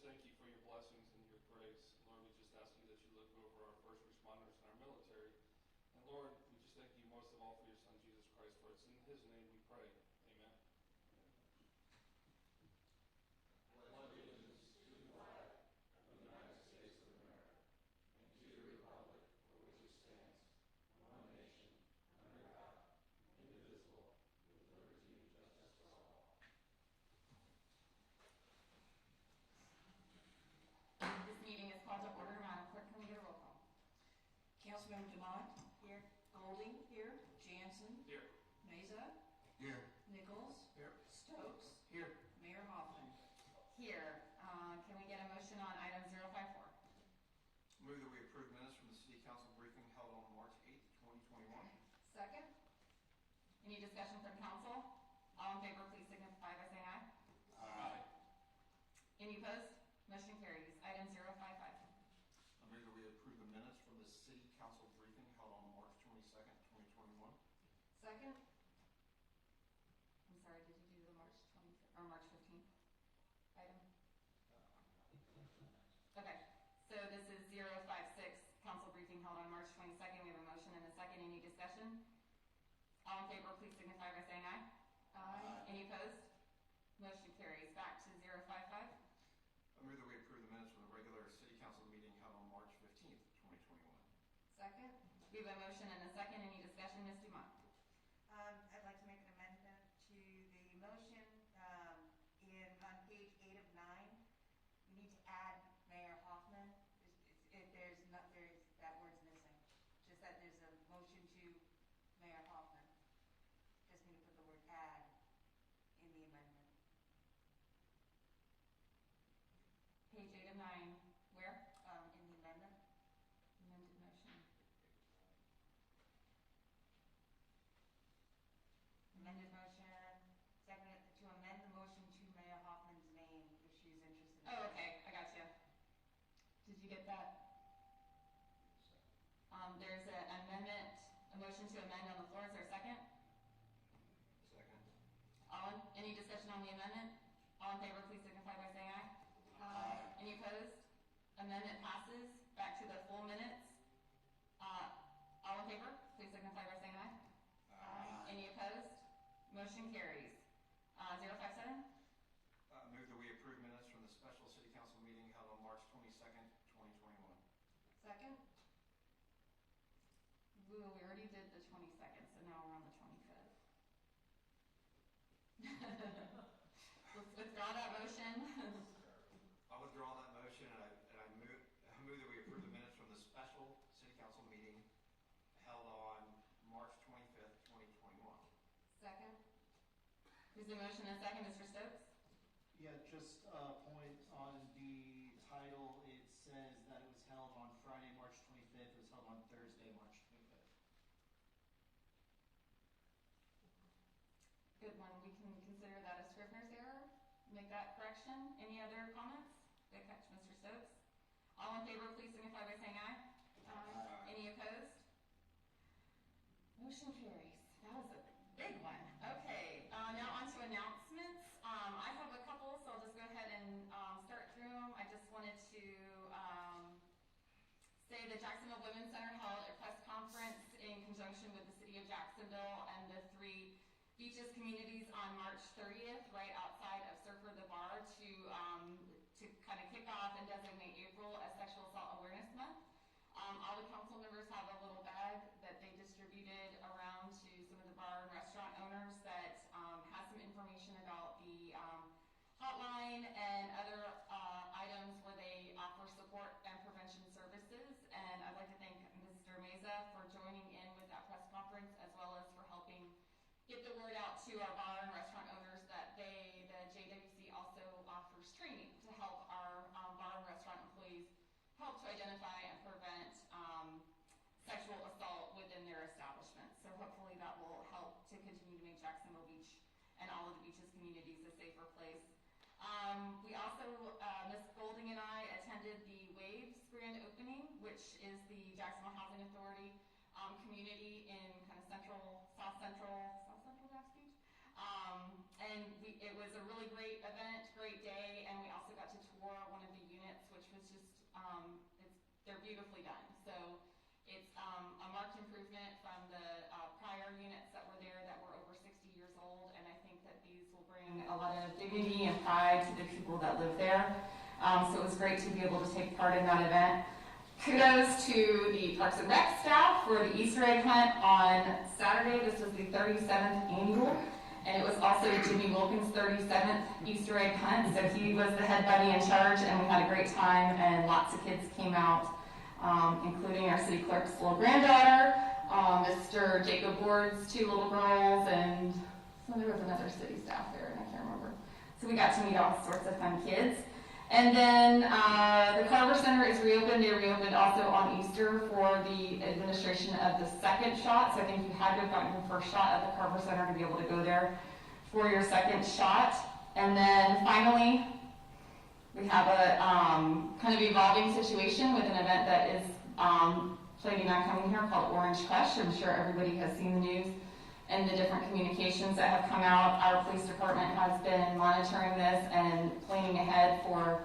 thank you for your blessings and your grace. Lord, we just ask you that you look over our first responders and our military. And Lord, we just thank you most of all for your Son, Jesus Christ, for it's in his name we pray. Amen. Pledge allegiance to the flag of the United States of America and to the republic for which it stands, one nation, under God, indivisible, with liberty and justice for all. This meeting is called to order. Madam Clerk, can we get a roll call? Councilmember Demott? Here. Golding? Here. Jansen? Here. Meza? Here. Nichols? Here. Stokes? Here. Mayor Hoffman? Here. Can we get a motion on item 054? Move that we approve minutes from the City Council briefing held on March 8th, 2021. Second. Any discussion from council? All in favor, please signify by saying aye. Aye. Any opposed? Motion carries. Item 055. I move that we approve the minutes from the City Council briefing held on March 22nd, 2021. Second. I'm sorry, did you do the March 25th or March 15th item? Okay, so this is 056, council briefing held on March 22nd. We have a motion and a second. Any discussion? All in favor, please signify by saying aye. Aye. Any opposed? Motion carries. Back to 055. I move that we approve the minutes from the regular City Council meeting held on March 15th, 2021. Second. We have a motion and a second. Any discussion, Ms. Dumont? I'd like to make an amendment to the motion on page 8 of 9. We need to add Mayor Hoffman. That word's missing. Just that there's a motion to Mayor Hoffman. Just need to put the word add in the amendment. Page 8 of 9. Where? In the amendment. Amended motion. Amended motion. Second, to amend the motion to Mayor Hoffman's name if she's interested in Oh, okay. I got you. Did you get that? There's an amendment, a motion to amend on the floor. Is there a second? Second. Any discussion on the amendment? All in favor, please signify by saying aye. Aye. Any opposed? Amendment passes. Back to the full minutes. All in favor, please signify by saying aye. Aye. Any opposed? Motion carries. 057. Move that we approve minutes from the special City Council meeting held on March 22nd, 2021. Second. We already did the 22nd, so now we're on the 25th. Let's withdraw that motion. I withdraw that motion and I move that we approve the minutes from the special City Council meeting held on March 25th, 2021. Second. There's a motion and a second. Mr. Stokes? Yeah, just a point on the title. It says that it was held on Friday, March 25th. It was held on Thursday, March 25th. Good one. We can consider that a Scrivener's error. Make that correction. Any other comments? Good catch, Mr. Stokes. All in favor, please signify by saying aye. Aye. Any opposed? Motion carries. That was a big one. Okay, now on to announcements. I have a couple, so I'll just go ahead and start through them. I just wanted to say the Jacksonville Women's Center held a press conference in conjunction with the City of Jacksonville and the 3 Beaches communities on March 30th, right outside of Surfer the Bar, to kind of kick off and designate April as Sexual Assault Awareness Month. All the council members have a little bag that they distributed around to some of the bar and restaurant owners that has some information about the hotline and other items where they offer support and prevention services. And I'd like to thank Mr. Meza for joining in with that press conference, as well as for helping get the word out to our bar and restaurant owners that the JWC also offers training to help our bar and restaurant employees help to identify and prevent sexual assault within their establishment. So hopefully that will help to continue to make Jacksonville Beach and all of the beaches communities a safer place. We also, Ms. Golding and I attended the Waves grand opening, which is the Jacksonville Housing Authority community in kind of South Central Jax Beach. And it was a really great event, great day, and we also got to tour one of the they're beautifully done. So it's a marked improvement from the prior units that were there that were over 60 years old, and I think that these will bring a lot of dignity and pride to the people that live there. So it was great to be able to take part in that event. Kudos to the Parks and Rec staff for the Easter egg hunt on Saturday. This was the 37th annual, and it was also Jimmy Wilkins' 37th Easter egg hunt. So he was the head buddy in charge, and we had a great time, and lots of kids came out, including our city clerk's little granddaughter, Mr. Jacob Ward's 2 little girls, and there was another city staff there, and I can't remember. So we got to meet all sorts of fun kids. And then the Carver Center is reopened. They reopened also on Easter for the administration of the second shot. So I think you had to have gotten your first shot at the Carver Center to be able to go there for your second shot. And then finally, we have a kind of evolving situation with an event that is planning on coming here called Orange Crush. I'm sure everybody has seen the news and the different communications that have come out. Our police department has been monitoring this and planning ahead for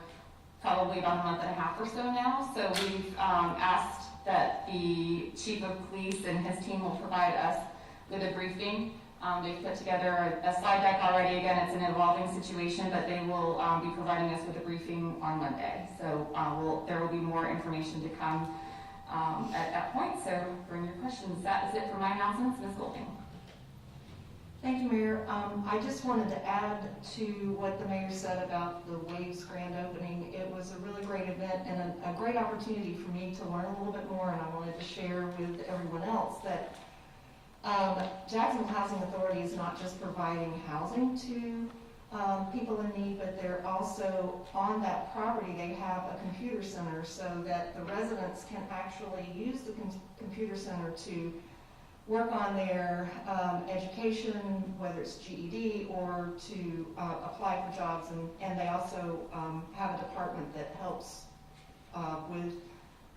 probably about a month and a half or so now. So we've asked that the chief of police and his team will provide us with a briefing. They've put together a slide deck already. Again, it's an evolving situation, but they will be providing us with a briefing on Monday. So there will be more information to come at that point. So bring your questions. That is it for my announcements. Ms. Golding. Thank you, Mayor. I just wanted to add to what the mayor said about the Waves grand opening. It was a really great event and a great opportunity for me to learn a little bit more, and I wanted to share with everyone else that Jacksonville Housing Authority is not just providing housing to people in need, but they're also, on that property, they have a computer center so that the residents can actually use the computer center to work on their education, whether it's GED, or to apply for jobs. And they also have a department that helps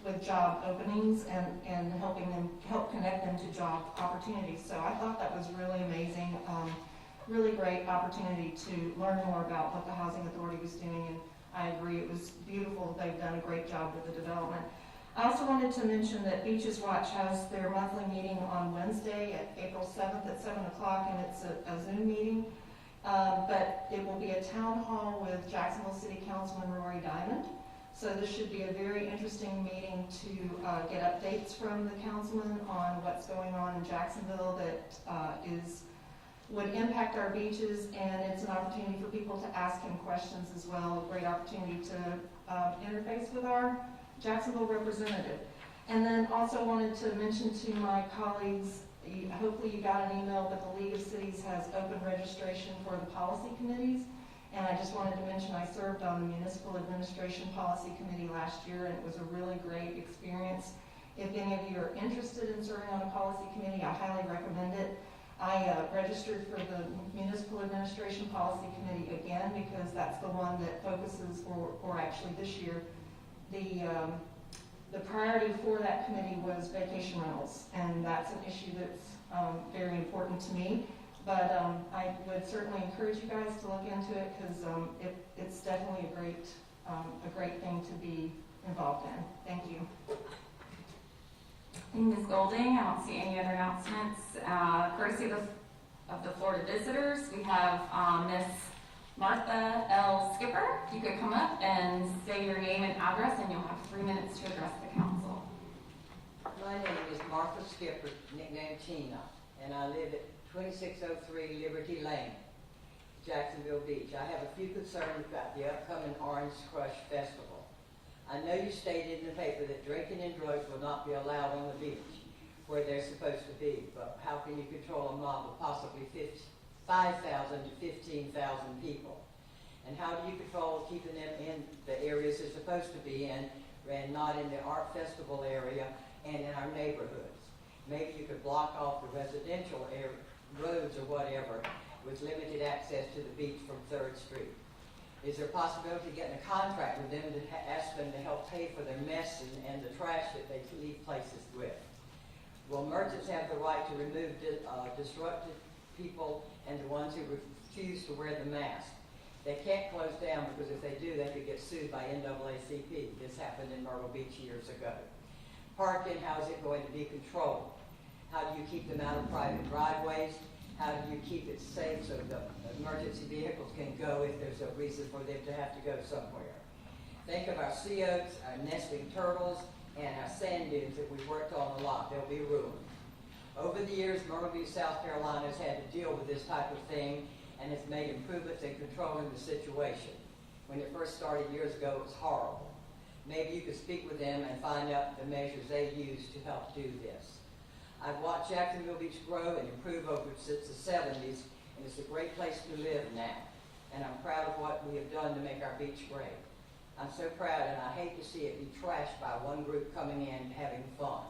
with job openings and help connect them to job opportunities. So I thought that was really amazing, really great opportunity to learn more about what the Housing Authority was doing. And I agree, it was beautiful. They've done a great job with the development. I also wanted to mention that Beaches Watch has their monthly meeting on Wednesday at April 7th at 7 o'clock, and it's a Zoom meeting. But it will be a town hall with Jacksonville City Councilman Rory Diamond. So this should be a very interesting meeting to get updates from the councilman on what's going on in Jacksonville that would impact our beaches, and it's an opportunity for people to ask him questions as well. A great opportunity to interface with our Jacksonville representative. And then also wanted to mention to my colleagues, hopefully you got an email, but the League of Cities has open registration for the policy committees. And I just wanted to mention I served on the Municipal Administration Policy Committee last year, and it was a really great experience. If any of you are interested in serving on a policy committee, I highly recommend it. I registered for the Municipal Administration Policy Committee again because that's the one that focuses, or actually this year, the priority for that committee was vacation rentals, and that's an issue that's very important to me. But I would certainly encourage you guys to look into it because it's definitely a great thing to be involved in. Thank you. Thank you, Ms. Golding. I don't see any other announcements. Courtesy of the Florida visitors, we have Miss Martha L. Skipper. If you could come up and say your name and address, and you'll have 3 minutes to address the council. My name is Martha Skipper, nicknamed Tina, and I live at 2603 Liberty Lane, Jacksonville Beach. I have a few concerns about the upcoming Orange Crush Festival. I know you stated in the paper that drinking and drugs will not be allowed on the beach where they're supposed to be, but how can you control a mob of possibly 5,000 to 15,000 people? And how do you control keeping them in the areas they're supposed to be in and not in the art festival area and in our neighborhoods? Maybe you could block off the residential area, roads or whatever, with limited access to the beach from 3rd Street. Is there a possibility of getting a contract with them to ask them to help pay for their mess and the trash that they leave places with? Will merchants have the right to remove disruptive people and the ones who refuse to wear the mask? They can't close down because if they do, they could get sued by NAACP. This happened in Myrtle Beach years ago. Parking, how is it going to be controlled? How do you keep them out of private driveways? How do you keep it safe so the emergency vehicles can go if there's a reason for them to have to go somewhere? Think of our sea oats, our nesting turtles, and our sand dunes that we've worked on a lot. They'll be ruined. Over the years, Myrtle Beach, South Carolina has had to deal with this type of thing and has made improvements in controlling the situation. When it first started years ago, it was horrible. Maybe you could speak with them and find out the measures they use to help do this. I've watched Jacksonville Beach grow and improve over since the 70s, and it's a great place to live now. And I'm proud of what we have done to make our beach great. I'm so proud, and I hate to see it be trashed by one group coming in having fun.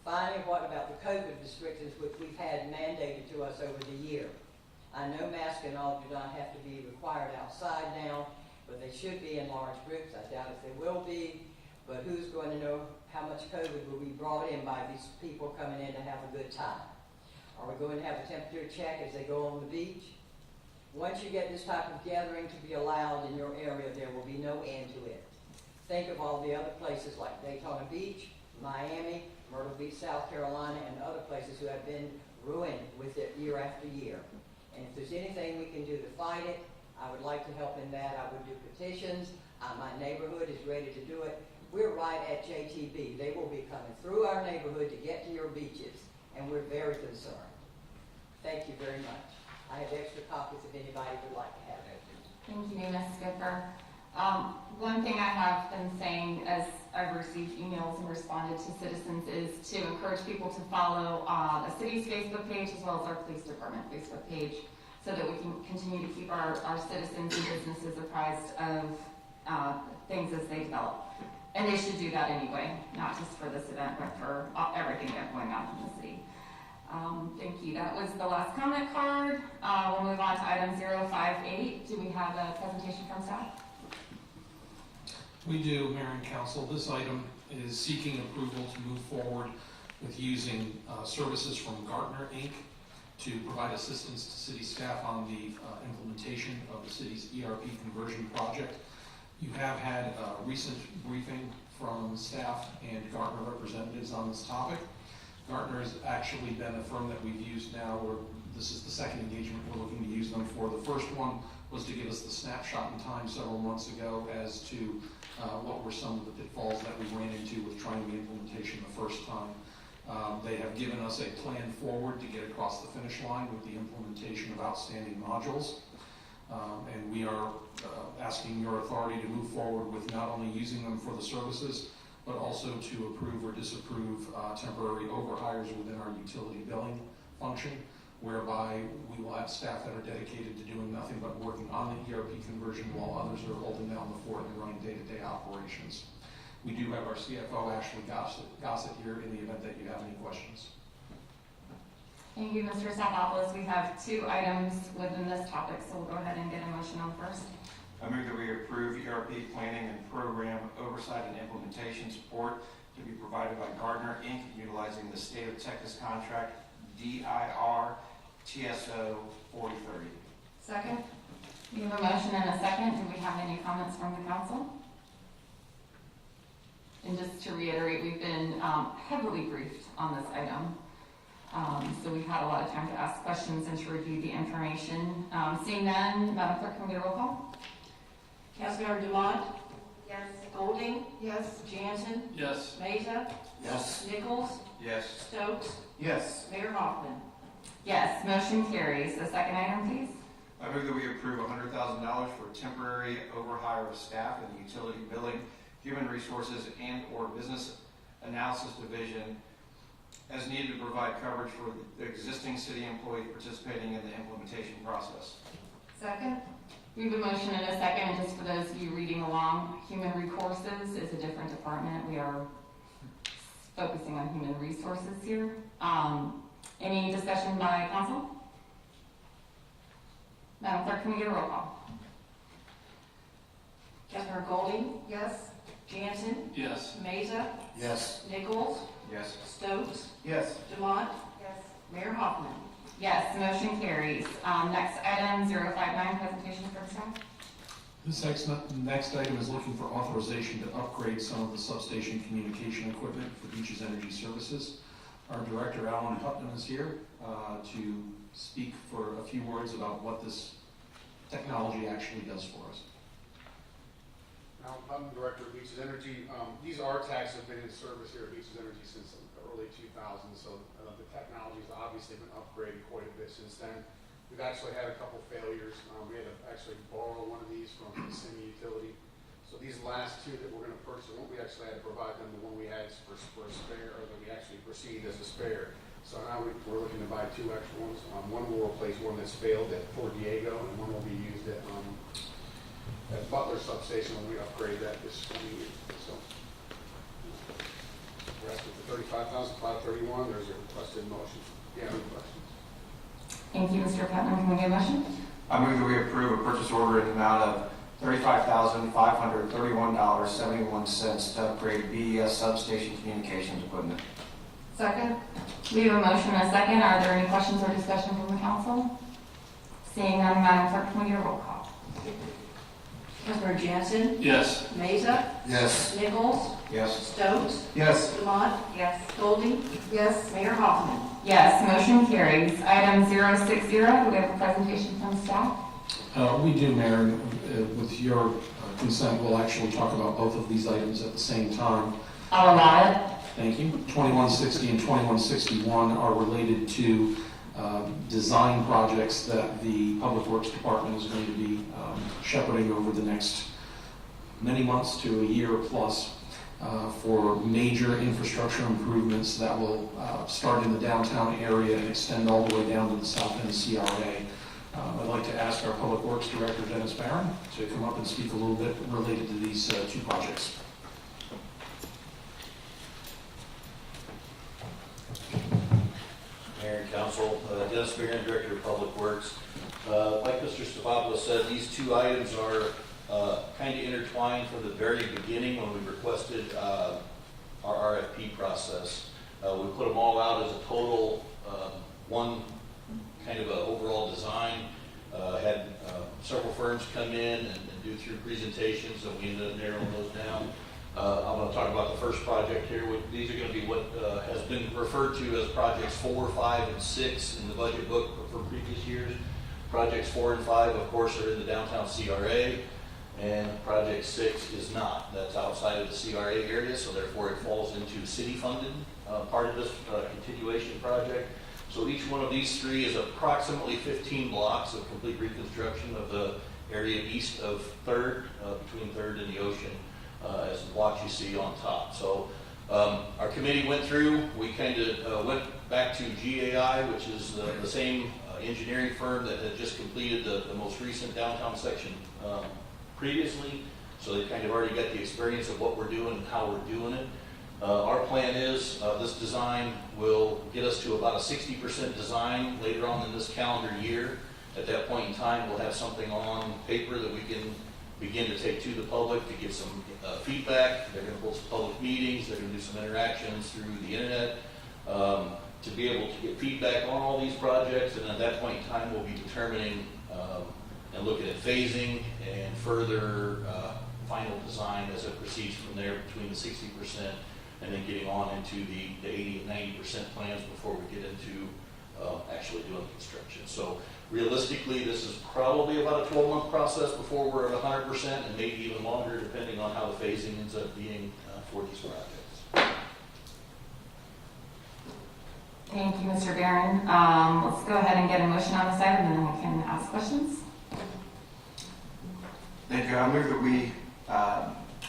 Finally, what about the COVID restrictions which we've had mandated to us over the year? I know masks and all do not have to be required outside now, but they should be in large groups. I doubt if they will be, but who's going to know how much COVID will be brought in by these people coming in to have a good time? Are we going to have a temperature check as they go on the beach? Once you get this type of gathering to be allowed in your area, there will be no end to it. Think of all the other places like Daytona Beach, Miami, Myrtle Beach, South Carolina, and other places who have been ruined with it year after year. And if there's anything we can do to fight it, I would like to help in that. I would do petitions. My neighborhood is ready to do it. We're right at JTB. They will be coming through our neighborhood to get to your beaches, and we're very concerned. Thank you very much. I have extra copies if anybody would like to have it. Thank you, Ms. Skipper. One thing I have been saying as I've received emails and responded to citizens is to encourage people to follow the city's Facebook page as well as our police department Facebook page so that we can continue to keep our citizens and businesses apprised of things as they develop. And they should do that anyway, not just for this event, but for everything that's going on in the city. Thank you. That was the last comment card. We'll move on to item 058. Do we have a presentation from staff? We do, Mayor and Council. This item is seeking approval to move forward with using services from Gartner, Inc. to provide assistance to city staff on the implementation of the city's ERP conversion project. You have had a recent briefing from staff and Gartner representatives on this topic. Gartner has actually been a firm that we've used now, or this is the second engagement we're looking to use them for. The first one was to give us the snapshot in time several months ago as to what were some of the pitfalls that we ran into with trying the implementation the first time. They have given us a plan forward to get across the finish line with the implementation of outstanding modules. And we are asking your authority to move forward with not only using them for the services, but also to approve or disapprove temporary overhires within our utility billing function, whereby we will have staff that are dedicated to doing nothing but working on the ERP conversion while others are holding down the fort and running day-to-day operations. We do have our CFO, Ashley Gossett, here in the event that you have any questions. Thank you, Mr. Stathopoulos. We have 2 items within this topic, so we'll go ahead and get a motion on first. I move that we approve ERP planning and program oversight and implementation support to be provided by Gartner, Inc., utilizing the State of Texas contract DIR TSO 4030. Second. We have a motion and a second. Do we have any comments from the council? And just to reiterate, we've been heavily briefed on this item. So we've had a lot of time to ask questions and to review the information. Seeing none, Madam Clerk, can we get a roll call? Councilmember Dumont? Yes. Golding? Yes. Jansen? Yes. Mesa? Yes. Nichols? Yes. Stokes? Yes. Mayor Hoffman? Yes, motion carries. The second item, please. I move that we approve $100,000 for temporary overhire of staff in the utility billing, human resources, and/or business analysis division as needed to provide coverage for the existing city employees participating in the implementation process. Second. We have a motion and a second, and just for those of you reading along, human resources is a different department. We are focusing on human resources here. Any discussion by council? Madam Clerk, can we get a roll call? Councilmember Golding? Yes. Jansen? Yes. Mesa? Yes. Nichols? Yes. Stokes? Yes. Dumont? Yes. Mayor Hoffman? Yes, motion carries. Next item, 059, presentation from staff. This next item is looking for authorization to upgrade some of the substation communication equipment for Beaches Energy Services. Our director, Alan Putnam, is here to speak for a few words about what this technology actually does for us. I'm the director of Beaches Energy. These RTACs have been in service here at Beaches Energy since the early 2000s, so the technology has obviously been upgraded quite a bit since then. We've actually had a couple failures. We had to actually borrow one of these from the city utility. So these last two that we're going to purchase, we actually had to provide them the one we had for a spare, or that we actually received as a spare. So now we're looking to buy two extra ones. One will replace one that's failed at Fort Diego, and one will be used at Butler Substation when we upgrade that this coming year. So we're asking for $35,531. There's a requested motion. Yeah, any questions? Thank you, Mr. Putnam. Can we get a motion? I move that we approve a purchase order in the amount of $35,531.71 to upgrade BES substation communications equipment. Second. We have a motion and a second. Are there any questions or discussion from the council? Seeing none, Madam Clerk, can we get a roll call? Councilmember Jansen, Yes. Mesa, Yes. Nichols, Yes. Stokes, Yes. Demott, Yes. Goldie, Yes. Mayor Hoffman. Yes, motion carries. Item 060, do we have a presentation from staff? We do, Mayor. With your consent, we'll actually talk about both of these items at the same time. I'll allow it. Thank you. 2160 and 2161 are related to design projects that the Public Works Department is going to be shepherding over the next many months to a year plus for major infrastructure improvements that will start in the downtown area and extend all the way down to the South End CRA. I'd like to ask our Public Works Director, Dennis Barron, to come up and speak a little bit related to these two projects. Mayor and Council, Dennis Barron, Director of Public Works. Like Mr. Pablo said, these two items are kind of intertwined from the very beginning when we requested our RFP process. We put them all out as a total one kind of a overall design. Had several firms come in and do through presentations, and we ended up narrowing those down. I'm going to talk about the first project here. These are going to be what has been referred to as projects 4, 5, and 6 in the budget book for previous years. Projects 4 and 5, of course, are in the downtown CRA, and project 6 is not. That's outside of the CRA area, so therefore it falls into city-funded part of this continuation project. So each one of these three is approximately 15 blocks of complete reconstruction of the area east of 3rd, between 3rd and the ocean, as the blocks you see on top. So our committee went through, we kind of went back to GAI, which is the same engineering firm that had just completed the most recent downtown section previously. So they kind of already got the experience of what we're doing and how we're doing it. Our plan is this design will get us to about a 60% design later on in this calendar year. At that point in time, we'll have something on paper that we can begin to take to the public to get some feedback. They're going to hold some public meetings. They're going to do some interactions through the internet to be able to get feedback on all these projects. And at that point in time, we'll be determining and looking at phasing and further final design as it proceeds from there between the 60% and then getting on into the 80 and 90% plans before we get into actually doing the construction. So realistically, this is probably about a 12-month process before we're at 100% and maybe even longer depending on how the phasing ends up being for these projects. Thank you, Mr. Barron. Let's go ahead and get a motion on this item, and then we can ask questions. Thank you. I move that we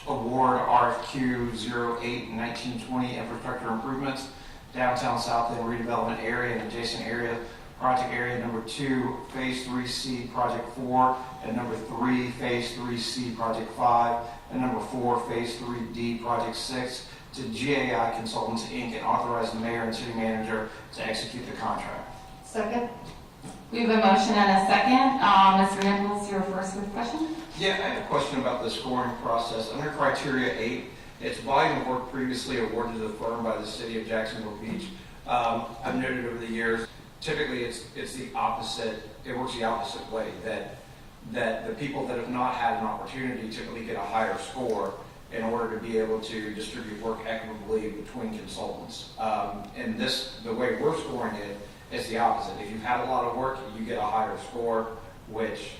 award RFQ 08-1920 infrastructure improvements, downtown South End redevelopment area and adjacent area, project area number 2, phase 3C, project 4, and number 3, phase 3C, project 5, and number 4, phase 3D, project 6, to GAI Consultants, Inc., and authorize the mayor and city manager to execute the contract. Second. We have a motion and a second. Mr. Nichols, your first with question? Yeah, I have a question about the scoring process. Under criteria 8, it's volume of work previously awarded to the firm by the city of Jacksonville Beach. I've noted over the years typically it's the opposite, it works the opposite way, that the people that have not had an opportunity typically get a higher score in order to be able to distribute work equitably between consultants. And the way we're scoring it is the opposite. If you've had a lot of work, you get a higher score, which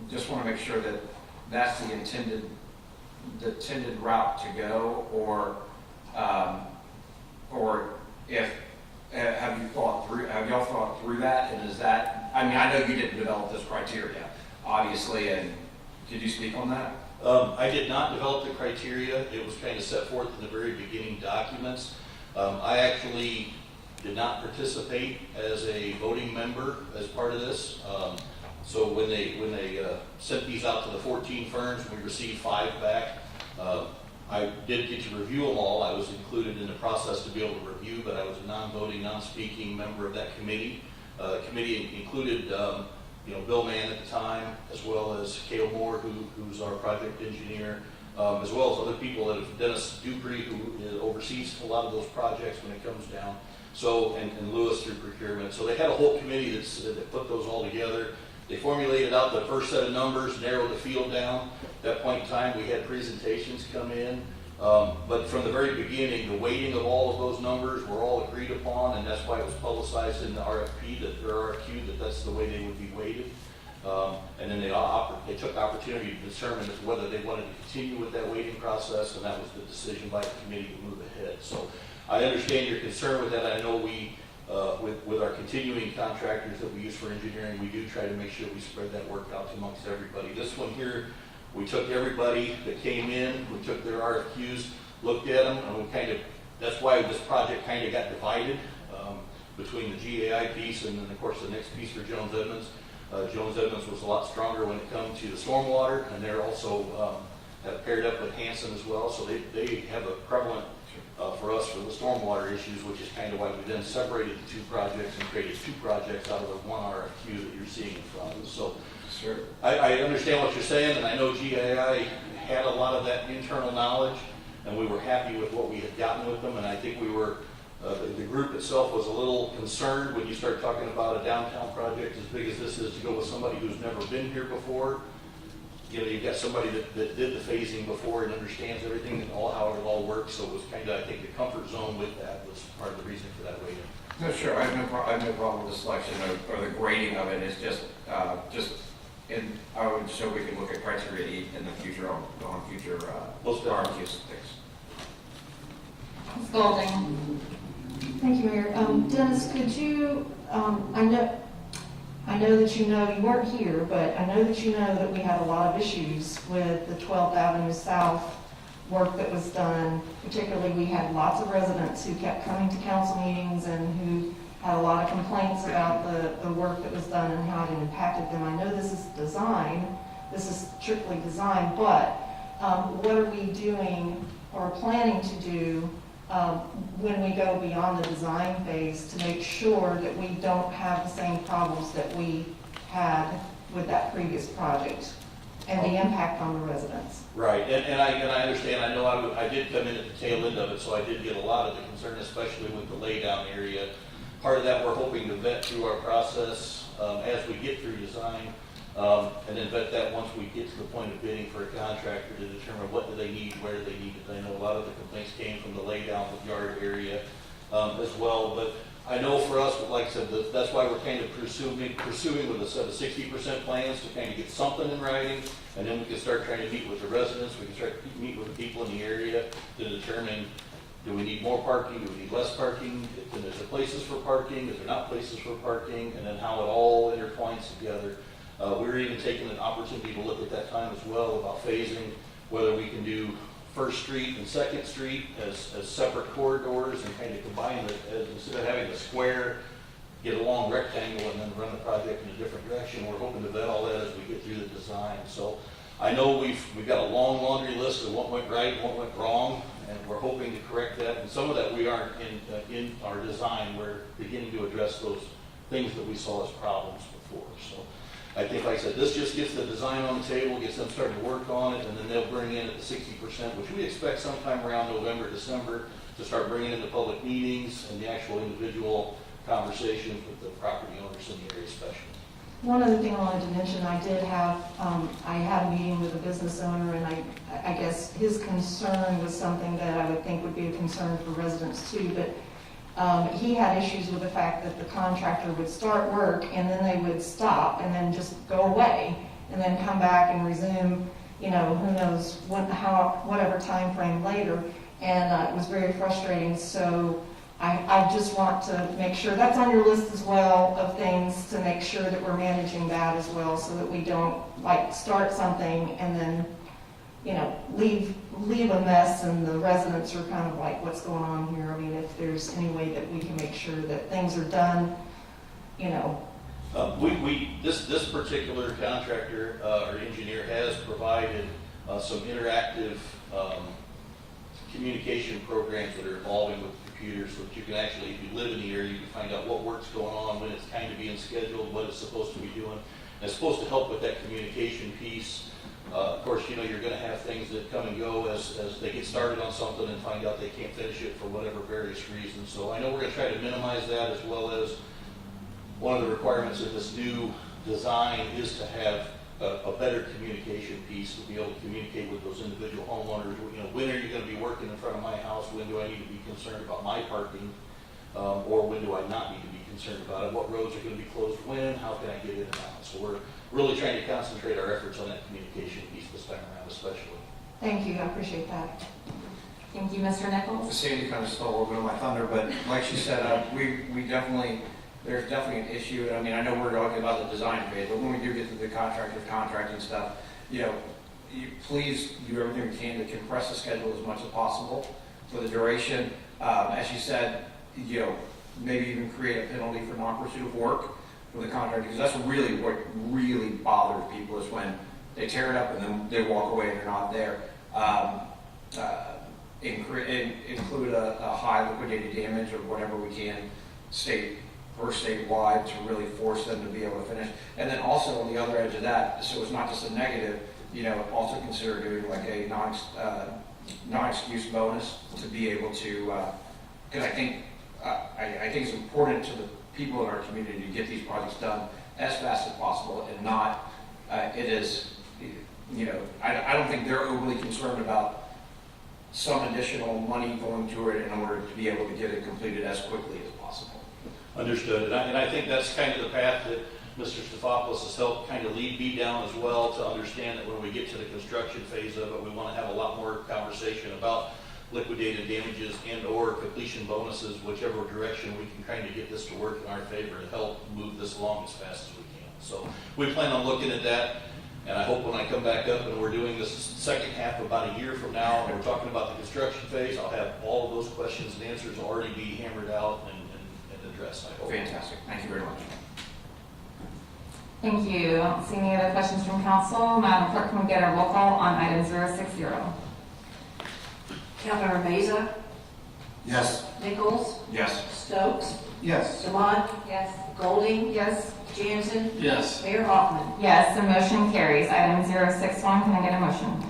just want to make sure that that's the intended route to go, or if have y'all thought through that, and is that, I mean, I know you didn't develop this criteria, obviously, and could you speak on that? I did not develop the criteria. It was kind of set forth in the very beginning documents. I actually did not participate as a voting member as part of this. So when they sent these out to the 14 firms, we received 5 back. I did get to review them all. I was included in the process to be able to review, but I was a non-voting, non-speaking member of that committee. The committee included Bill Mann at the time, as well as Cale Moore, who's our project engineer, as well as other people that have, Dennis Dupree, who oversees a lot of those projects when it comes down, so, and Lewis through procurement. So they had a whole committee that put those all together. They formulated out the first set of numbers, narrowed the field down. At that point in time, we had presentations come in. But from the very beginning, the weighting of all of those numbers were all agreed upon, and that's why it was publicized in the RFQ that that's the way they would be weighted. And then they took opportunity to determine whether they wanted to continue with that weighting process, and that was the decision by the committee to move ahead. So I understand your concern with that. I know we, with our continuing contractors that we use for engineering, we do try to make sure we spread that work out amongst everybody. This one here, we took everybody that came in, we took their RFQs, looked at them, and that's why this project kind of got divided between the GAI piece and then, of course, the next piece for Jones Edmonds. Jones Edmonds was a lot stronger when it comes to the stormwater, and they're also have paired up with Hanson as well, so they have a prevalent for us for the stormwater issues, which is kind of why we then separated the 2 projects and created 2 projects out of the 1 RFQ that you're seeing in front of us. So sure. I understand what you're saying, and I know GAI had a lot of that internal knowledge, and we were happy with what we had gotten with them, and I think we were, the group itself was a little concerned when you start talking about a downtown project as big as this is, to go with somebody who's never been here before. You've got somebody that did the phasing before and understands everything and how it all works, so it was kind of, I think, the comfort zone with that was part of the reason for that weighting. No, sure, I have no problem with the selection or the grading of it. It's just I would so we can look at criteria in the future on future RFQs and things. Ms. Golding. Thank you, Mayor. Dennis, could you, I know that you weren't here, but I know that you know that we had a lot of issues with the 12th Avenue South work that was done. Particularly, we had lots of residents who kept coming to council meetings and who had a lot of complaints about the work that was done and how it impacted them. I know this is strictly design, but what are we doing or planning to do when we go beyond the design phase to make sure that we don't have the same problems that we had with that previous project and the impact on the residents? Right, and I understand. I know I did come in at the tail end of it, so I did get a lot of the concern, especially with the laydown area. Part of that we're hoping to vet through our process as we get through design, and then vet that once we get to the point of bidding for a contractor to determine what do they need, where do they need it. I know a lot of the complaints came from the laydown with yard area as well, but I know for us, like I said, that's why we're kind of pursuing with a set of 60% plans to kind of get something in writing, and then we can start trying to meet with the residents, we can start to meet with the people in the area to determine, do we need more parking, do we need less parking, is there places for parking, is there not places for parking, and then how it all intertwines together. We were even taking an opportunity to look at that time as well about phasing, whether we can do First Street and Second Street as separate corridors and kind of combine it, instead of having a square, get a long rectangle and then run the project in a different direction. We're hoping to vet all that as we get through the design. So I know we've got a long laundry list of what went right and what went wrong, and we're hoping to correct that. And some of that we aren't in our design. We're beginning to address those things that we saw as problems before. So I think, like I said, this just gets the design on the table, gets them starting to work on it, and then they'll bring in at the 60%, which we expect sometime around November, December, to start bringing into public meetings and the actual individual conversations with the property owners in the area especially. One other thing I wanted to mention, I had a meeting with a business owner, and I guess his concern was something that I would think would be a concern for residents too, but he had issues with the fact that the contractor would start work and then they would stop and then just go away and then come back and resume, who knows whatever time frame later, and it was very frustrating. So I just want to make sure that's on your list as well of things to make sure that we're managing that as well, so that we don't start something and then leave a mess and the residents are kind of like, what's going on here? I mean, if there's any way that we can make sure that things are done, This particular contractor or engineer has provided some interactive communication programs that are evolving with computers, so that you can actually, if you live in the area, you can find out what work's going on, when it's kind of being scheduled, what it's supposed to be doing. And it's supposed to help with that communication piece. Of course, you're going to have things that come and go as they get started on something and find out they can't finish it for whatever various reasons. So I know we're going to try to minimize that, as well as one of the requirements of this new design is to have a better communication piece, to be able to communicate with those individual homeowners. When are you going to be working in front of my house? When do I need to be concerned about my parking? Or when do I not need to be concerned about it? What roads are going to be closed when? How can I get in and out? So we're really trying to concentrate our efforts on that communication piece this time around especially. Thank you, I appreciate that. Thank you, Mr. Nichols. Sandy kind of stole a little bit of my thunder, but like she said, there's definitely an issue. I mean, I know we're talking about the design phase, but when we do get to the contracting stuff, you please do everything we can to compress the schedule as much as possible for the duration. As you said, maybe even create a penalty for non-pursuit of work for the contractor, because that's really what really bothers people, is when they tear it up and then they walk away and they're not there. Include a high liquidated damage or whatever we can statewide to really force them to be able to finish. And then also on the other edge of that, so it's not just a negative, also consider doing like a non-excuse bonus to be able to, because I think it's important to the people in our community to get these projects done as fast as possible, and not, I don't think they're overly concerned about some additional money going to it in order to be able to get it completed as quickly as possible. Understood. And I think that's kind of the path that Mr. Stefopoulos has helped kind of lead me down as well, to understand that when we get to the construction phase of it, we want to have a lot more conversation about liquidated damages and or completion bonuses, whichever direction we can kind of get this to work in our favor to help move this along as fast as we can. So we plan on looking at that, and I hope when I come back up and we're doing this second half about a year from now, and we're talking about the construction phase, I'll have all of those questions and answers already be hammered out and addressed, I hope. Fantastic. Thank you very much. Thank you. I don't see any other questions from council. Madam Clerk, can we get a roll call on item 060? Councilmember Meza, Yes. Nichols, Yes. Stokes, Yes. Demott, Yes. Golding, Yes. Jansen, Yes. Mayor Hoffman. Yes, the motion carries. Item 061, can I get a motion?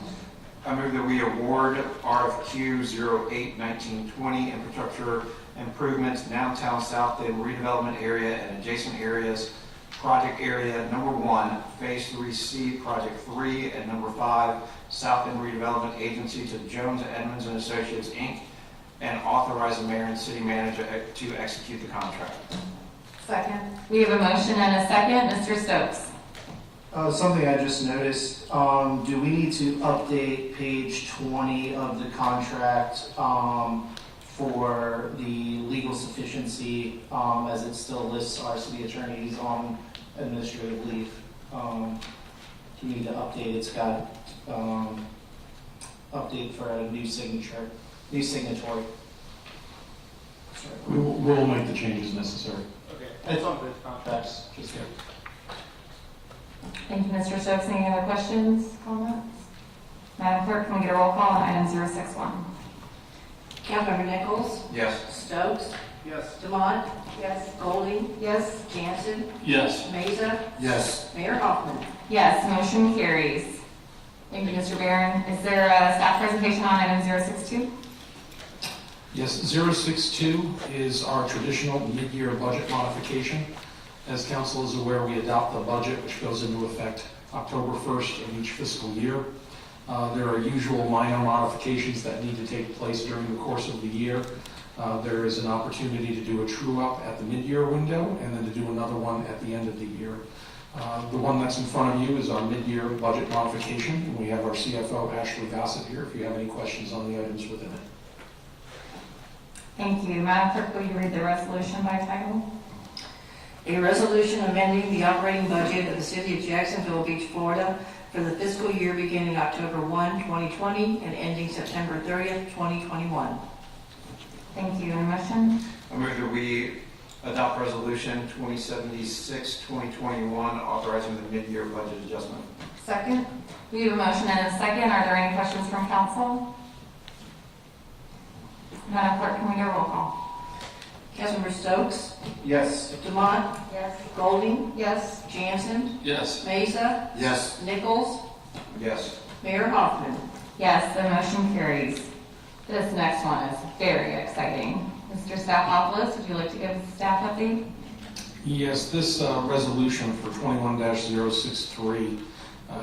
I move that we award RFQ 08-1920 infrastructure improvements downtown South End redevelopment area and adjacent areas, project area number 1, phase 3C, project 3, and number 5, South End Redevelopment Agency to Jones, Edmonds and Associates, Inc., and authorize the mayor and city manager to execute the contract. Second. We have a motion and a second. Mr. Stokes. Something I just noticed, do we need to update page 20 of the contract for the legal sufficiency, as it still lists our city attorneys on administrative leave? You need to update, it's got update for a new signatory. We'll make the changes necessary. Okay, it's on both contracts, just there. Thank you, Mr. Stokes. Any other questions, comments? Madam Clerk, can we get a roll call on item 061? Councilmember Nichols, Yes. Stokes, Yes. Demott, Yes. Golding, Yes. Jansen, Yes. Meza, Yes. Mayor Hoffman. Yes, motion carries. Thank you, Mr. Barron. Is there a staff presentation on item 062? Yes, 062 is our traditional mid-year budget modification. As council is aware, we adopt the budget, which goes into effect October 1st of each fiscal year. There are usual minor modifications that need to take place during the course of the year. There is an opportunity to do a true-up at the mid-year window and then to do another one at the end of the year. The one that's in front of you is our mid-year budget modification, and we have our CFO, Ashley Gossett, here if you have any questions on the items within it. Thank you. Madam Clerk, will you read the resolution by title? A resolution amending the operating budget of the City of Jacksonville Beach, Florida for the fiscal year beginning October 1, 2020 and ending September 30th, 2021. Thank you. Any motion? I move that we adopt resolution 2076, 2021, authorizing the mid-year budget adjustment. Second. We have a motion and a second. Are there any questions from council? Madam Clerk, can we get a roll call? Councilmember Stokes, Yes. Demott, Yes. Golding, Yes. Jansen, Yes. Mesa, Yes. Nichols, Yes. Mayor Hoffman. Yes, the motion carries. This next one is very exciting. Mr. Staffopoulos, would you like to give the staff update? Yes, this resolution for 21-063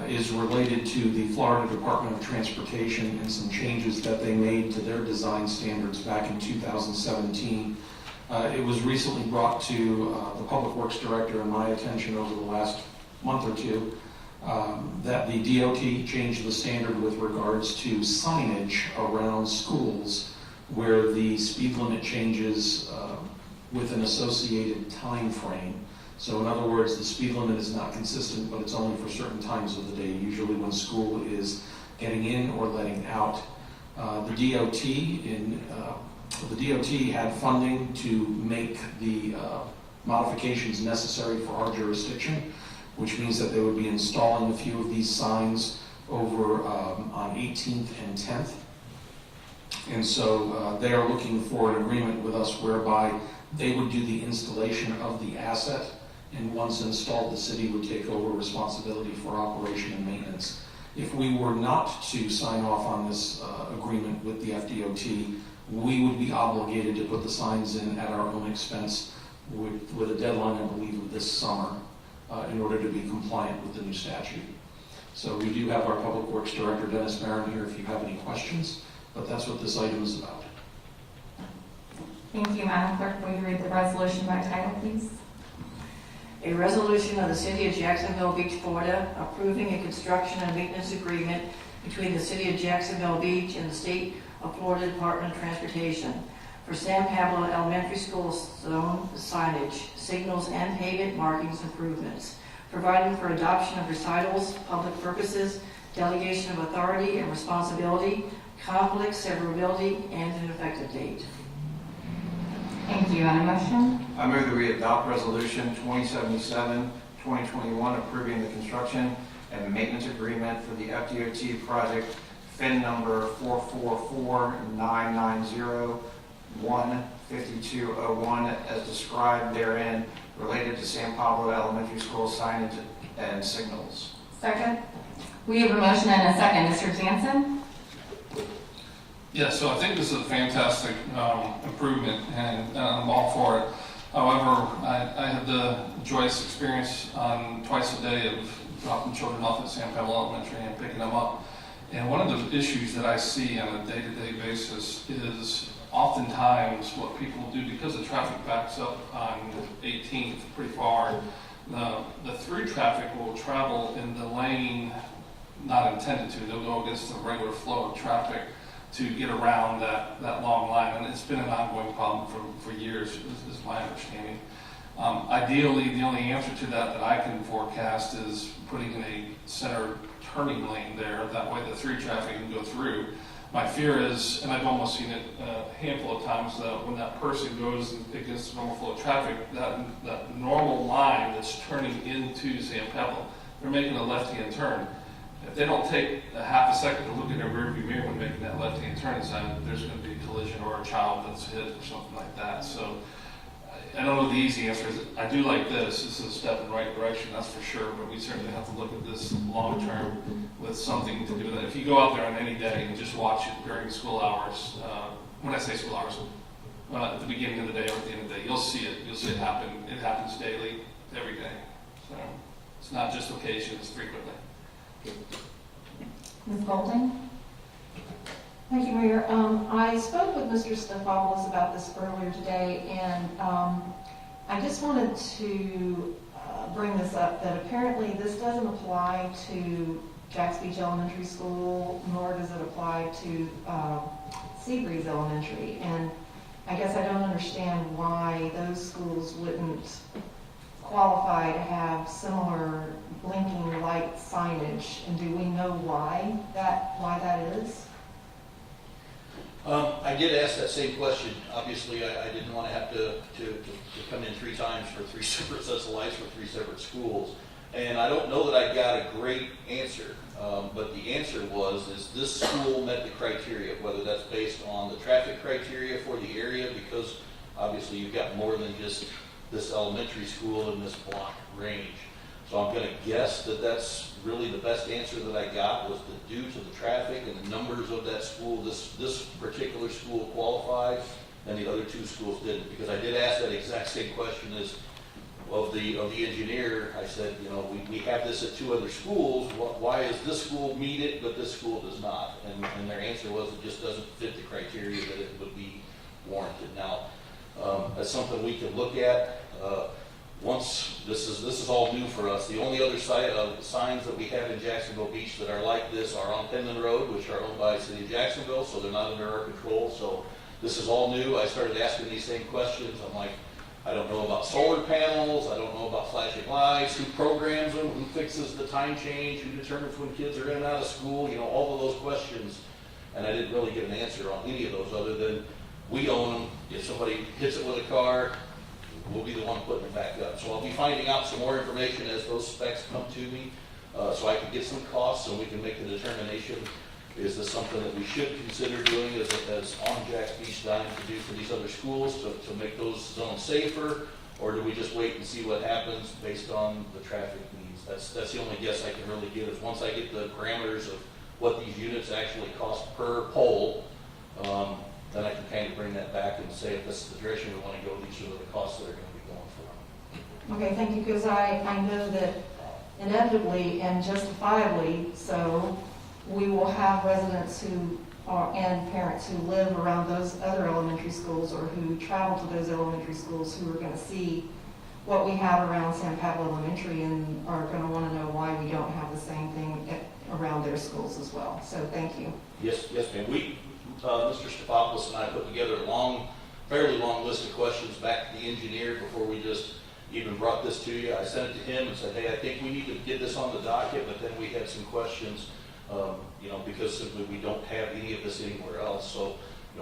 is related to the Florida Department of Transportation and some changes that they made to their design standards back in 2017. It was recently brought to the Public Works Director and my attention over the last month or two that the DOT changed the standard with regards to signage around schools where the speed limit changes with an associated time frame. So in other words, the speed limit is not consistent, but it's only for certain times of the day, usually when school is getting in or letting out. The DOT had funding to make the modifications necessary for our jurisdiction, which means that they would be installing a few of these signs over on 18th and 10th. And so they are looking for an agreement with us whereby they would do the installation of the asset, and once installed, the city would take over responsibility for operation and maintenance. If we were not to sign off on this agreement with the FDOT, we would be obligated to put the signs in at our own expense with a deadline, I believe, of this summer in order to be compliant with the new statute. So we do have our Public Works Director, Dennis Barron, here if you have any questions, but that's what this item is about. Thank you, Madam Clerk. Will you read the resolution by title, please? A resolution of the City of Jacksonville Beach, Florida, approving a construction and maintenance agreement between the City of Jacksonville Beach and the State of Florida Department of Transportation for San Pablo Elementary School zone signage, signals, and pavement markings improvements, providing for adoption of recitals, public purposes, delegation of authority and responsibility, conflict, severability, and an effective date. Thank you. And a motion? I move that we adopt resolution 2077, 2021, approving the construction and maintenance agreement for the FDOT project FIN number 444-990-15201 as described therein related to San Pablo Elementary School signage and signals. Second. We have a motion and a second. Mr. Jansen? Yeah, so I think this is a fantastic improvement, and I'm all for it. However, I had the joyous experience twice a day of dropping children off at San Pablo Elementary and picking them up. And one of the issues that I see on a day-to-day basis is oftentimes what people do, because the traffic backs up on 18th pretty far, the through traffic will travel in the lane not intended to. They'll go against the regular flow of traffic to get around that long line, and it's been an ongoing problem for years, is my understanding. Ideally, the only answer to that I can forecast is putting in a center turning lane there. That way the through traffic can go through. My fear is, and I've almost seen it a handful of times, that when that person goes against the normal flow of traffic, that normal line that's turning into San Pablo, they're making a left-hand turn. If they don't take a half a second to look in their rearview mirror when making that left-hand turn, there's going to be a collision or a child that's hit or something like that. So I don't know the easy answer is. I do like this. This is a step in the right direction, that's for sure. But we certainly have to look at this long term with something to do with it. If you go out there on any day and just watch it during school hours, when I say school hours, at the beginning of the day or at the end of the day, you'll see it happen. It happens daily, every day. So it's not just occasion, it's frequently. Ms. Golding? Thank you, Mayor. I spoke with Mr. Stefopoulos about this earlier today, and I just wanted to bring this up, that apparently this doesn't apply to Jacks Beach Elementary School, nor does it apply to Seabreeze Elementary. And I guess I don't understand why those schools wouldn't qualify to have similar blinking light signage, and do we know why that is? I did ask that same question. Obviously, I didn't want to have to come in 3 times for 3 separate sets of lights for 3 separate schools. And I don't know that I got a great answer, but the answer is this school met the criteria, whether that's based on the traffic criteria for the area, because obviously you've got more than just this elementary school in this block range. So I'm going to guess that that's really the best answer that I got, was that due to the traffic and the numbers of that school, this particular school qualified and the other 2 schools didn't. Because I did ask that exact same question as of the engineer. I said, you know, we have this at 2 other schools. Why is this school meet it, but this school does not? And their answer was it just doesn't fit the criteria that it would be warranted. Now, that's something we can look at. Once this is all new for us. The only other signs that we have in Jacksonville Beach that are like this are on Penland Road, which are owned by the city of Jacksonville, so they're not under our control. So this is all new. I started asking these same questions. I'm like, I don't know about solar panels. I don't know about flashing lights. Who programs them? Who fixes the time change? Who determines when kids are in and out of school? You know, all of those questions. And I didn't really get an answer on any of those other than we own them. If somebody hits it with a car, we'll be the one putting it back up. So I'll be finding out some more information as those specs come to me, so I can get some costs and we can make the determination, is this something that we should consider doing as on Jacks Beach Dime to do for these other schools to make those zones safer, or do we just wait and see what happens based on the traffic needs? That's the only guess I can really give, is once I get the parameters of what these units actually cost per pole, then I can kind of bring that back and say, if this is the direction we want to go, these are the costs that are going to be going for. Okay, thank you, because I know that inevitably and justifiably so, we will have residents and parents who live around those other elementary schools or who travel to those elementary schools who are going to see what we have around San Pablo Elementary and are going to want to know why we don't have the same thing around their schools as well. So thank you. Yes, ma'am. Mr. Stefopoulos and I put together a fairly long list of questions back to the engineer before we just even brought this to you. I sent it to him and said, hey, I think we need to get this on the docket, but then we had some questions, because simply we don't have any of this anywhere else. So,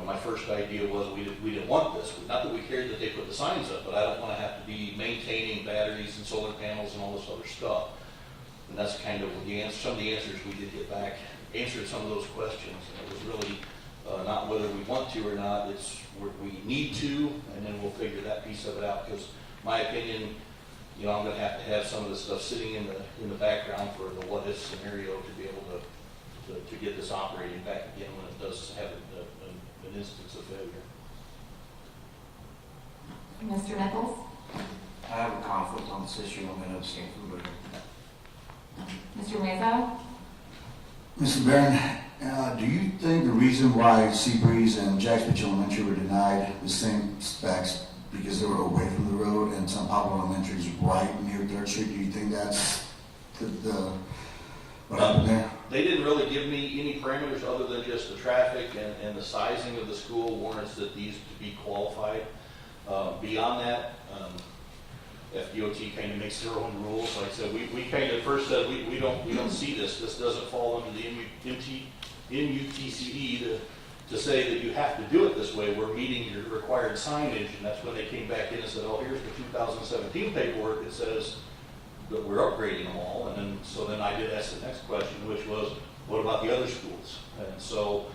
my first idea was we didn't want this. Not that we cared that they put the signs up, but I don't want to have to be maintaining batteries and solar panels and all this other stuff. And that's kind of some of the answers we did get back, answered some of those questions. And it was really not whether we want to or not, it's we need to, and then we'll figure that piece of it out. Because my opinion, I'm going to have some of this stuff sitting in the background for the what if scenario to be able to get this operating back again when it does have an instance of failure. Mr. Nichols? I have a conflict on this issue. I'm going to abstain from voting. Mr. Meza? Mr. Barron, do you think the reason why Seabreeze and Jacks Beach Elementary were denied the same specs because they were away from the road and San Pablo Elementary is right near 3rd Street? Do you think that's what happened there? They didn't really give me any parameters other than just the traffic and the sizing of the school warrants that these to be qualified. Beyond that, FDOT kind of makes their own rules. Like I said, we kind of first said we don't see this. This doesn't fall under the MUTCD to say that you have to do it this way. We're meeting your required signage, and that's when they came back in and said, oh, here's the 2017 paperwork that says that we're upgrading them all. And then I did ask the next question, which was, what about the other schools? And so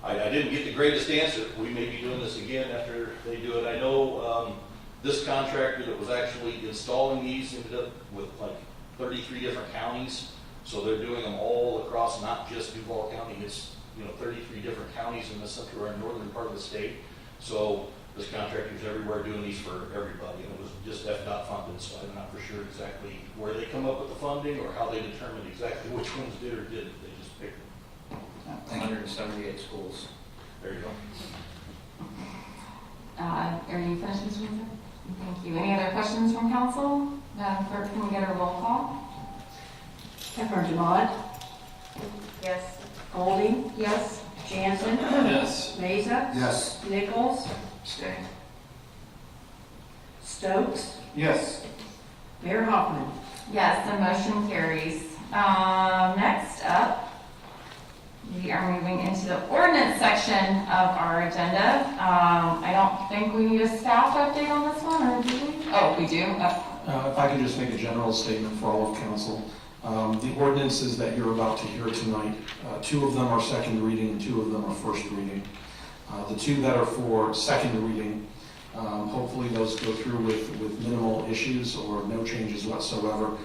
I didn't get the greatest answer. We may be doing this again after they do it. I know this contractor that was actually installing these ended up with like 33 different counties. So they're doing them all across, not just Duval County. It's 33 different counties in the central and northern part of the state. So this contractor's everywhere doing these for everybody, and it was just FDOT funded, so I'm not for sure exactly where they come up with the funding or how they determined exactly which ones did or didn't. They just picked them. 178 schools. There you go. Are you finished, Mr. Windsor? Thank you. Any other questions from council? Madam Clerk, can we get a roll call? Councilmember Demott, Yes. Golding, Yes? Jansen, Yes. Mesa, Yes. Nichols, Stay. Stokes, Yes. Mayor Hoffman. Yes, the motion carries. Next up, we are moving into the ordinance section of our agenda. I don't think we need a staff update on this one, or do we? Oh, we do? If I could just make a general statement for all of council. The ordinances that you're about to hear tonight, 2 of them are second reading and 2 of them are first reading. The 2 that are for second reading, hopefully those go through with minimal issues or no changes whatsoever.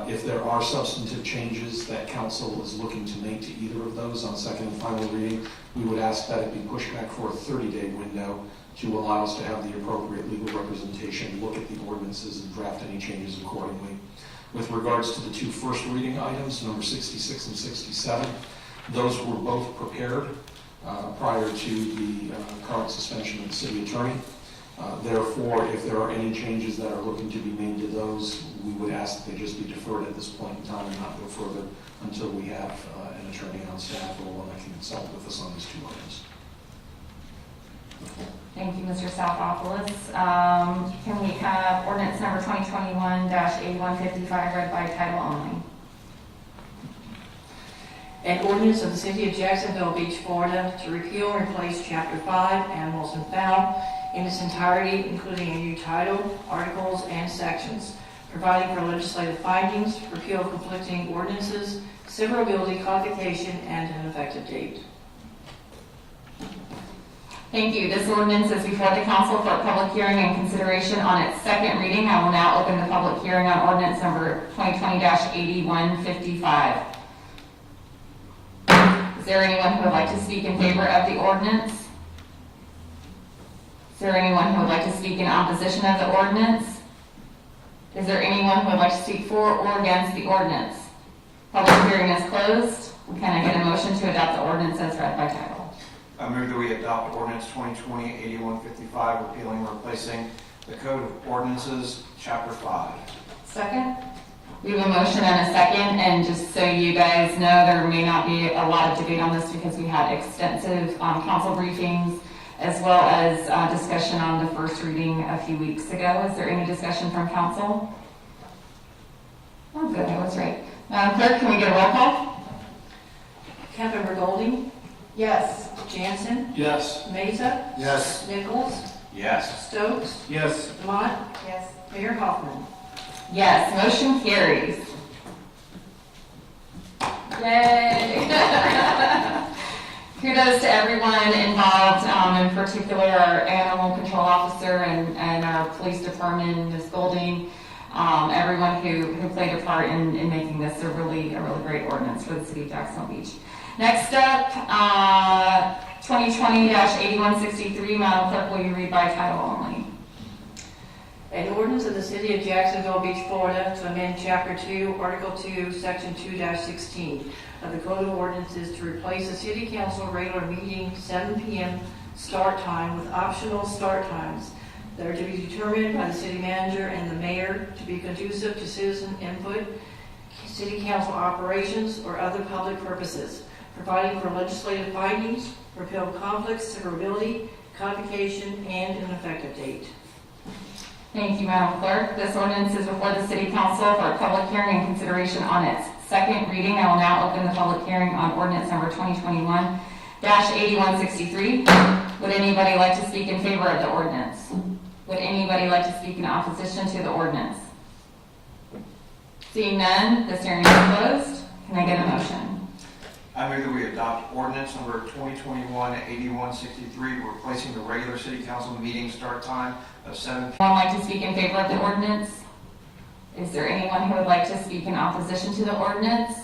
If there are substantive changes that council is looking to make to either of those on second and final reading, we would ask that it be pushed back for a 30-day window to allow us to have the appropriate legal representation, look at the ordinances and draft any changes accordingly. With regards to the 2 first reading items, number 66 and 67, those were both prepared prior to the current suspension of the city attorney. Therefore, if there are any changes that are looking to be made to those, we would ask that they just be deferred at this point in time and not go further until we have an attorney on staff or one that can consult with us on these 2 items. Thank you, Mr. Soutopoulos. Can we have ordinance number 2021-8155 read by title only? An ordinance of the City of Jacksonville Beach, Florida to repeal and replace Chapter 5, Animals and Fowl, in its entirety, including a new title, articles, and sections, providing for legislative findings, repeal of conflicting ordinances, severability, codification, and an effective date. Thank you. This ordinance is before the council for a public hearing and consideration on its second reading. I will now open the public hearing on ordinance number 2020-8155. Is there anyone who would like to speak in favor of the ordinance? Is there anyone who would like to speak in opposition of the ordinance? Is there anyone who would like to speak for or against the ordinance? Public hearing is closed. Can I get a motion to adopt the ordinance as read by title? I move that we adopt ordinance 2020-8155, repealing and replacing the Code of Ordinances, Chapter 5. Second? We have a motion and a second, and just so you guys know, there may not be a lot of debate on this because we had extensive council briefings as well as discussion on the first reading a few weeks ago. Is there any discussion from council? Oh, good, I was right. Madam Clerk, can we get a roll call? Councilmember Golding, Yes. Jansen, Yes. Mesa, Yes. Nichols, Yes. Stokes, Yes. Demott, Yes. Mayor Hoffman. Yes, motion carries. Yay! Kudos to everyone involved, in particular our animal control officer and our police department, Ms. Golding, everyone who played a part in making this a really great ordinance for the city of Jacksonville Beach. Next up, 2020-8163, Madam Clerk, will you read by title only? An ordinance of the City of Jacksonville Beach, Florida to amend Chapter 2, Article 2, Section 2-16 of the Code of Ordinances to replace the City Council regular meeting 7 p.m. start time with optional start times that are to be determined by the city manager and the mayor to be conducive to citizen input, city council operations, or other public purposes, providing for legislative findings, repeal conflicts, severability, codification, and an effective date. Thank you, Madam Clerk. This ordinance is before the City Council for a public hearing and consideration on its second reading. I will now open the public hearing on ordinance number 2021-8163. Would anybody like to speak in favor of the ordinance? Would anybody like to speak in opposition to the ordinance? Seeing none, this hearing is closed. Can I get a motion? I move that we adopt ordinance number 2021-8163, replacing the regular city council meeting start time of 7 p.m. Anyone like to speak in favor of the ordinance? Is there anyone who would like to speak in opposition to the ordinance?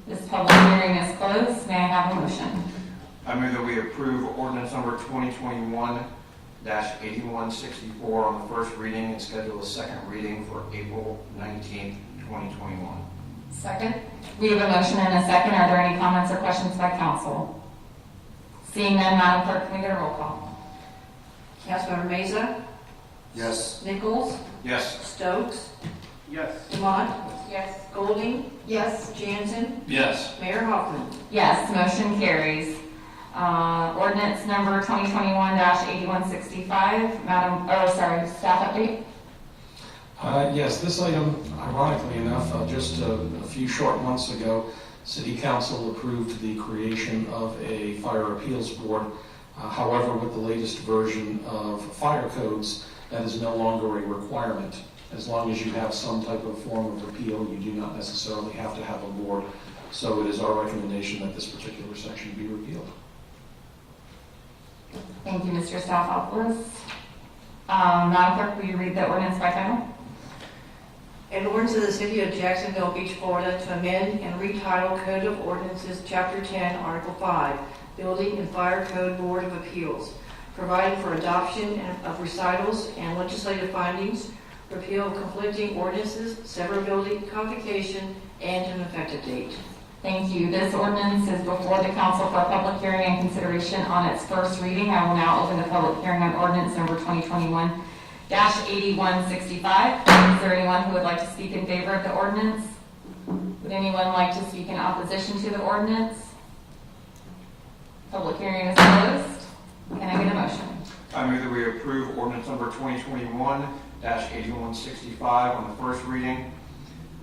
This public hearing is closed. May I have a motion? I move that we approve ordinance number 2021-8164 on the first reading and schedule a second reading for April 19th, 2021. Second. We have a motion and a second. Are there any comments or questions by council? Seeing none, Madam Clerk, can we get a roll call? Councilmember Meza, Yes. Nichols, Yes. Stokes, Yes. Lamont, Yes. Golding, Yes. Jansen, Yes. Mayor Hoffman. Yes, motion carries. Ordinance number 2021-8165. Staff update? Yes, this item, ironically enough, just a few short months ago, City Council approved the creation of a fire appeals board. However, with the latest version of fire codes, that is no longer a requirement. As long as you have some type of form of appeal, you do not necessarily have to have a board. So it is our recommendation that this particular section be repealed. Thank you, Mr. Staffopoulos. Madam Clerk, will you read the ordinance by title? An ordinance of the City of Jacksonville Beach, Florida to amend and retitle Code of Ordinances, Chapter 10, Article 5, Building and Fire Code Board of Appeals, providing for adoption of recitals and legislative findings, repeal of conflicting ordinances, severability, convocation, and an effective date. Thank you. This ordinance is before the council for public hearing and consideration on its first reading. I will now open the public hearing on ordinance number 2021-8165. Is there anyone who would like to speak in favor of the ordinance? Would anyone like to speak in opposition to the ordinance? Public hearing is closed. Can I get a motion? I move that we approve ordinance number 2021-8165 on the first reading,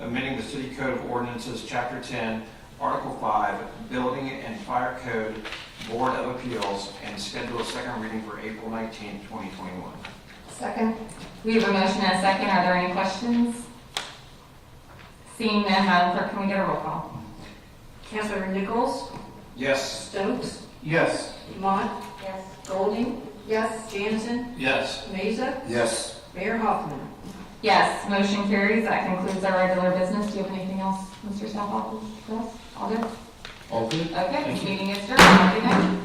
amending the City Code of Ordinances, Chapter 10, Article 5, Building and Fire Code Board of Appeals, and schedule a second reading for April 19th, 2021. Second. We have a motion and a second. Are there any questions? Seeing none, Madam Clerk, can we get a roll call? Councilmember Nichols, Yes. Stokes, Yes. Lamont, Yes. Golding, Yes. Jansen, Yes. Meza, Yes. Mayor Hoffman. Yes, motion carries. That concludes our regular business. Do you have anything else, Mr. Staffopoulos? All good? All good? Okay, Thank you. meeting is adjourned. Have a good night.